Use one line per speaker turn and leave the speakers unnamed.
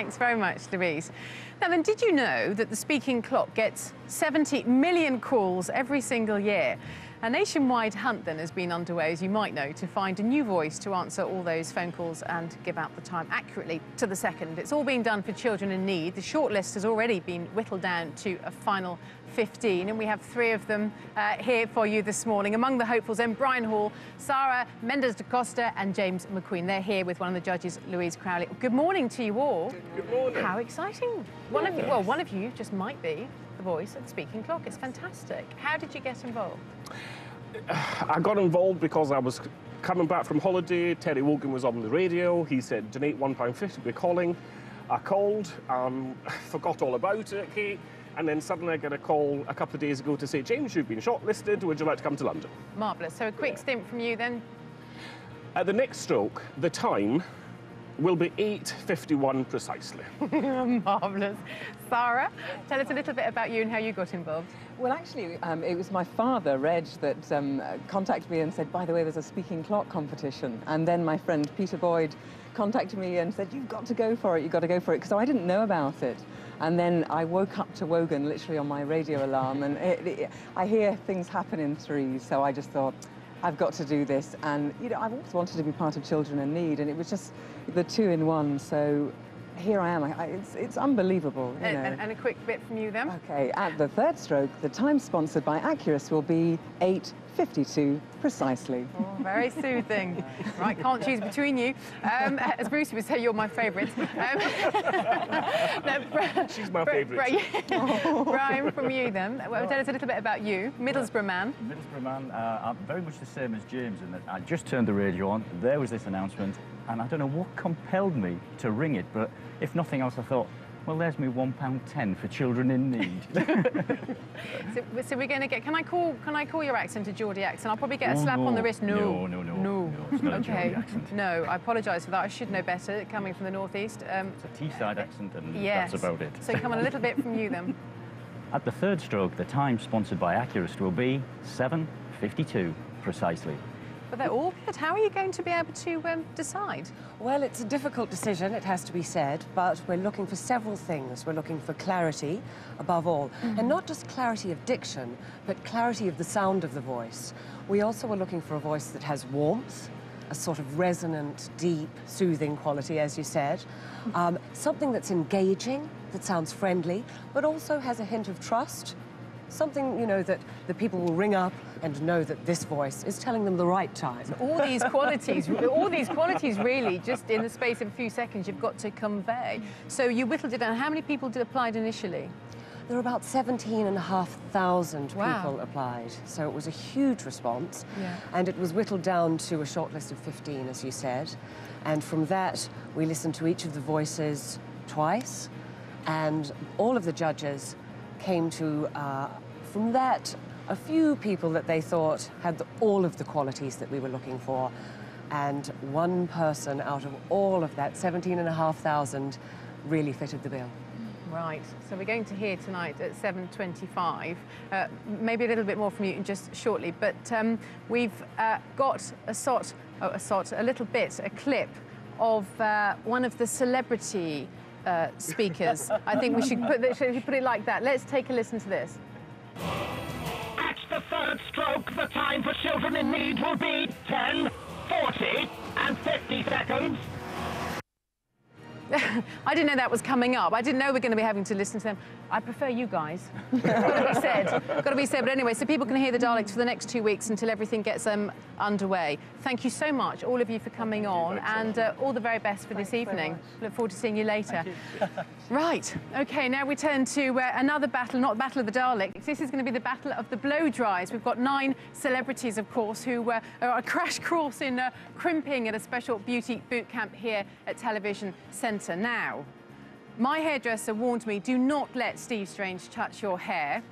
Thanks very much, Louise. Now then, did you know that the speaking clock gets 70 million calls every single year? A nationwide hunt then has been underway, as you might know, to find a new voice to answer all those phone calls and give out the time accurately to the second. It's all being done for children in need. The shortlist has already been whittled down to a final 15, and we have 3 of them here for you this morning. Among the hopefuls, then, Brian Hall, Sara Mendes da Costa and James McQueen. They're here with one of the judges, Louise Crowley. Good morning to you all.
Good morning.
How exciting. One of you just might be the voice of the speaking clock. It's fantastic. How did you get involved?
I got involved because I was coming back from holiday. Terry Wogan was on the radio. He said, donate £1.50, we're calling. I called, forgot all about it, Kate, and then suddenly I get a call a couple of days ago to say, James, you've been shortlisted, would you like to come to London? Marvellous.
So a quick stint from you then.
At the next stroke, the time will be 8:51 precisely.
Marvellous. Sara, tell us a little bit about you and how you got involved.
Well, actually, it was my father, Reg, that contacted me and said, by the way, there's a speaking clock competition. And then my friend Peter Boyd contacted me and said, you've got to go for it, you've got to go for it. So I didn't know about it. And then I woke up to Wogan literally on my radio alarm, and I hear things happen in threes, so I just thought, I've got to do this. And, you know, I've always wanted to be part of Children in Need, and it was just the 2 in 1. So here I am. It's unbelievable. You know.
And a quick bit from you then.
OK, at the third stroke, the time sponsored by Accurus will be 8:52 precisely.
Oh, very soothing. Right, can't choose between you. As Bruce would say, you're my favourite.
She's my favourite.
Brian, from you then. Well, tell us a little bit about you. Middlesbrough man.
Middlesbrough man. I'm very much the same as James in that I just turned the radio on. There was this announcement, and I don't know what compelled me to ring it, but if nothing else, I thought, well, there's me £1.10 for Children in Need.
so we're going to get. Can I call your accent a Geordie accent? I'll probably get a slap on the wrist. No.
It's not a Geordie accent.
No, I apologise for that. I should know better, coming from the northeast.
It's a Teesside accent, and
yes.
That's about it.
So come on, a little bit from you then.
At the third stroke, the time sponsored by Accurus will be 7:52 precisely.
But they're all good. How are you going to be able to decide?
Well, it's a difficult decision, it has to be said, but we're looking for several things. We're looking for clarity, above all, and not just clarity of diction, but clarity of the sound of the voice. We also are looking for a voice that has warmth, a sort of resonant, deep, soothing quality, as you said, something that's engaging, that sounds friendly, but also has a hint of trust. Something, you know, that the people will ring up and know that this voice is telling them the right time.
So all these qualities really, just in the space of a few seconds, you've got to convey. So you whittled it down. How many people applied initially?
There were about 17,500 people applied, so it was a huge response.
Yeah.
And it was whittled down to a shortlist of 15, as you said. And from that, we listened to each of the voices twice, and all of the judges came to, from that, a few people that they thought had all of the qualities that we were looking for. And one person out of all of that, 17,500, really fitted the bill.
Right, so we're going to hear tonight at 7:25, maybe a little bit more from you just shortly, but we've got a little bit, a clip of one of the celebrity speakers. I think we should put it like that. Let's take a listen to this.
At the third stroke, the time for Children in Need will be 10, 40 and 50 seconds.
I didn't know that was coming up. I didn't know we're going to be having to listen to them. I prefer you guys. Got to be said. Got to be said. But anyway, so people can hear the Daleks for the next 2 weeks until everything gets underway. Thank you so much, all of you, for coming on, and all the very best for this evening. Look forward to seeing you later. Right. OK, now we turn to another battle, not the Battle of the Daleks. This is going to be the Battle of the Blow Dries. We've got 9 celebrities, of course, who are a crash course in crimping at a special beauty boot camp here at Television Centre. Now, my hairdresser warned me, do not let Steve Strange touch your hair.